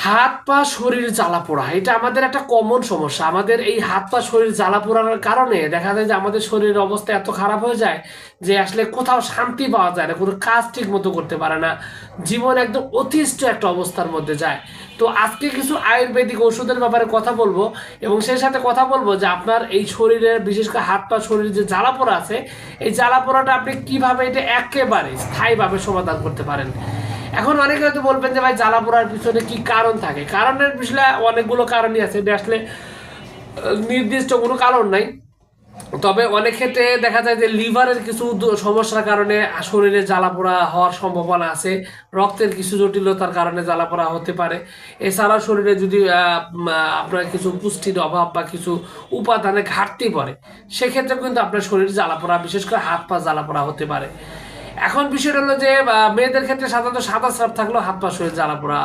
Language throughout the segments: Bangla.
হাত পা শরীর জ্বালা পোড়া এটা আমাদের একটা কমন সমস্যা। আমাদের এই হাত পা শরীর জ্বালা পোড়ার কারণে দেখা যায় যে আমাদের শরীরের অবস্থা এত খারাপ হয়ে যায় যে আসলে কোথাও শান্তি পাওয়া যায় না, কোনো কাজ ঠিক মতো করতে পারে না, জীবন একদম অতিষ্ঠ একটা অবস্থার মধ্যে যায়। তো আজকে কিছু আয়ুর্বেদিক ওষুধের ব্যাপারে কথা বলবো এবং সেই সাথে কথা বলবো যে আপনার এই শরীরের বিশেষ করে হাত পা শরীর যে জ্বালা পোড়া আছে, এই জ্বালা পোড়াটা আপনি কিভাবে এটা একেবারে স্থায়ীভাবে সমাধান করতে পারেন। এখন অনেকে হয়তো বলবেন যে ভাই জ্বালা পোড়ার পিছনে কি কারণ থাকে। কারণের বিষয়ে অনেকগুলো কারণই আছে, এটা আসলে নির্দিষ্ট কোনো কারণ নাই। তবে অনেক ক্ষেত্রে দেখা যায় যে লিভারের কিছু সমস্যার কারণে শরীরে জ্বালা পোড়া হওয়ার সম্ভাবনা আছে, রক্তের কিছু জটিলতার কারণে জ্বালা পোড়া হতে পারে। এছাড়াও শরীরে যদি আপনার কিছু পুষ্টির অভাব বা কিছু উপাদানে ঘাটতি পড়ে, সেক্ষেত্রে কিন্তু আপনার শরীর জ্বালা পোড়া, বিশেষ করে হাত পা জ্বালা পোড়া হতে পারে। এখন বিষয়টা হলো যে মেয়েদের ক্ষেত্রে সাধারণত সাদা স্রাব থাকলেও হাত পা শরীর জ্বালা পোড়া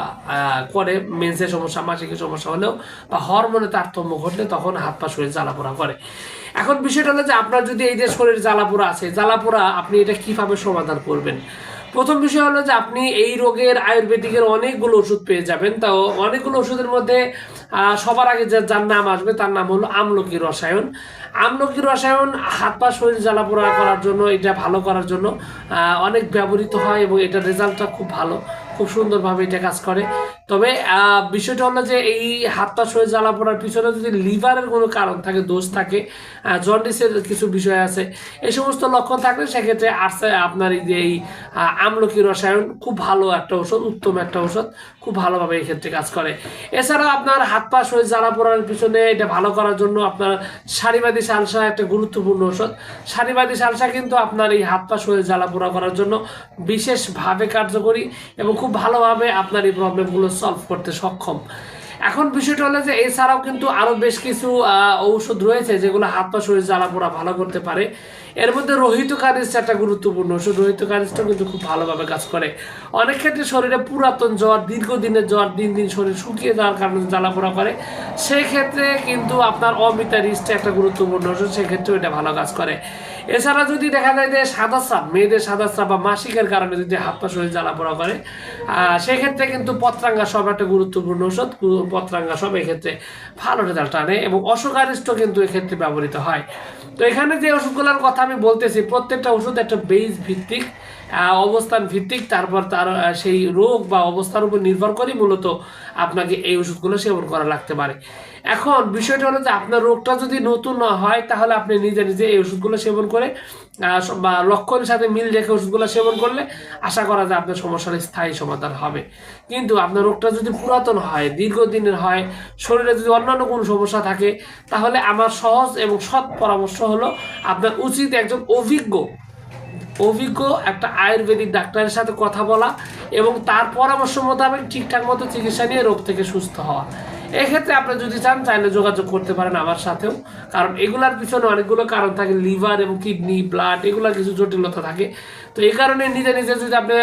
করে, মেন্সের সমস্যা, মাসিকের সমস্যা হলেও বা হরমোনের তারতম্য ঘটলে তখন হাত পা শরীর জ্বালা পোড়া করে। এখন বিষয়টা হলো যে আপনার যদি এই যে শরীর জ্বালা পোড়া আছে, জ্বালা পোড়া আপনি এটা কিভাবে সমাধান করবেন। প্রথম বিষয় হলো যে আপনি এই রোগের আয়ুর্বেদিকের অনেকগুলো ওষুধ পেয়ে যাবেন। তো অনেকগুলো ওষুধের মধ্যে সবার আগে যার নাম আসবে তার নাম হলো আমলকি রসায়ন। আমলকি রসায়ন হাত পা শরীর জ্বালা পোড়া করার জন্য, এটা ভালো করার জন্য অনেক ব্যবহৃত হয় এবং এটার রেজাল্টটা খুব ভালো, খুব সুন্দরভাবে এটা কাজ করে। তবে বিষয়টা হলো যে এই হাত পা শরীর জ্বালা পোড়ার পিছনে যদি লিভারের কোনো কারণ থাকে, দোষ থাকে, জন্ডিসের কিছু বিষয় আছে, এই সমস্ত লক্ষণ থাকলে সেক্ষেত্রে আপনার এই যে এই আমলকি রসায়ন খুব ভালো একটা ওষুধ, উত্তম একটা ওষুধ, খুব ভালোভাবে এই ক্ষেত্রে কাজ করে। এছাড়াও আপনার হাত পা শরীর জ্বালা পোড়ার পিছনে এটা ভালো করার জন্য আপনার সারিবাদী সালসা একটা গুরুত্বপূর্ণ ওষুধ। সারিবাদী সালসা কিন্তু আপনার এই হাত পা শরীর জ্বালা পোড়া করার জন্য বিশেষভাবে কার্যকরী এবং খুব ভালোভাবে আপনার এই প্রবলেমগুলো সলভ করতে সক্ষম। এখন বিষয়টা হলো যে এছাড়াও কিন্তু আরো বেশ কিছু ঔষধ রয়েছে যেগুলো হাত পা শরীর জ্বালা পোড়া ভালো করতে পারে। এর মধ্যে রোহিত কারিজ একটা গুরুত্বপূর্ণ ওষুধ। রোহিত কারিজটা কিন্তু খুব ভালোভাবে কাজ করে। অনেক ক্ষেত্রে শরীরে পুরাতন জ্বর, দীর্ঘদিনের জ্বর, দিন দিন শরীর শুকিয়ে যাওয়ার কারণে জ্বালা পোড়া করে, সেই ক্ষেত্রে কিন্তু আপনার অমিতা রিস্টটা একটা গুরুত্বপূর্ণ ওষুধ, সেক্ষেত্রেও এটা ভালো কাজ করে। এছাড়া যদি দেখা যায় যে সাদা স্রাব, মেয়েদের সাদা স্রাব বা মাসিকের কারণে যদি হাত পা শরীর জ্বালা পোড়া করে, সেক্ষেত্রে কিন্তু পত্রাঙ্গা সব একটা গুরুত্বপূর্ণ ওষুধ। পত্রাঙ্গা সব এক্ষেত্রে ভালো রেজাল্ট আনে এবং অশ্বকারিষ্ট কিন্তু এক্ষেত্রে ব্যবহৃত হয়। তো এখানে যে ওষুধগুলোর কথা আমি বলতেছি, প্রত্যেকটা ওষুধ একটা বেস ভিত্তিক, অবস্থান ভিত্তিক, তারপর তার সেই রোগ বা অবস্থার উপর নির্ভর করে মূলত আপনাকে এই ওষুধগুলো সেবন করা লাগতে পারে। এখন বিষয়টা হলো যে আপনার রোগটা যদি নতুন না হয়, তাহলে আপনি নিজে নিজে এই ওষুধগুলো সেবন করে বা লক্ষণের সাথে মিল রেখে ওষুধগুলো সেবন করলে আশা করা যায় আপনার সমস্যার স্থায়ী সমাধান হবে। কিন্তু আপনার রোগটা যদি পুরাতন হয়, দীর্ঘদিনের হয়, শরীরে যদি অন্যান্য কোনো সমস্যা থাকে, তাহলে আমার সহজ এবং সৎ পরামর্শ হলো আপনার উচিত একজন অভিজ্ঞ একটা আয়ুর্বেদিক ডাক্তারের সাথে কথা বলা এবং তার পরামর্শ মোতাবেক ঠিকঠাক মতো চিকিৎসা নিয়ে রোগ থেকে সুস্থ হওয়া। এক্ষেত্রে আপনি যদি চান চাইলে যোগাযোগ করতে পারেন আমার সাথেও, কারণ এগুলার পিছনে অনেকগুলো কারণ থাকে, লিভার এবং কিডনি, ব্লাড, এগুলার কিছু জটিলতা থাকে। তো এই কারণে নিজে নিজে যদি আপনি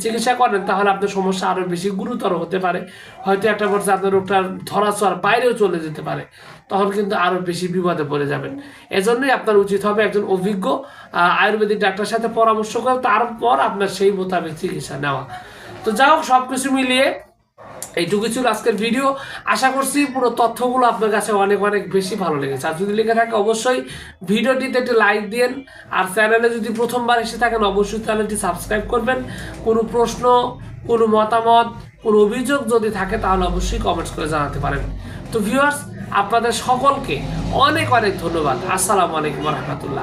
চিকিৎসা করেন, তাহলে আপনার সমস্যা আরও বেশি গুরুতর হতে পারে। হয়তো একটা পর্যায়ে আপনার রোগটা ধরাছোঁয়ার বাইরেও চলে যেতে পারে, তখন কিন্তু আরও বেশি বিপদে পড়ে যাবেন। এজন্যই আপনার উচিত হবে একজন অভিজ্ঞ আয়ুর্বেদিক ডাক্তারের সাথে পরামর্শ করে তারপর আপনার সেই মোতাবেক চিকিৎসা নেওয়া। তো যাই হোক, সব কিছু মিলিয়ে এইটুকু ছিল আজকের ভিডিও। আশা করছি পুরো তথ্যগুলো আপনার কাছে অনেক অনেক বেশি ভালো লেগেছে। আর যদি লেগে থাকে অবশ্যই ভিডিওটিতে একটি লাইক দিন, আর চ্যানেলে যদি প্রথমবার এসে থাকেন অবশ্যই চ্যানেলটি সাবস্ক্রাইব করবেন। কোনো প্রশ্ন, কোনো মতামত, কোনো অভিযোগ যদি থাকে তাহলে অবশ্যই কমেন্টস করে জানাতে পারেন। তো ভিউয়ার্স, আপনাদের সকলকে অনেক অনেক ধন্যবাদ। আসসালামু আলাইকুম রহমতুল্লাহ।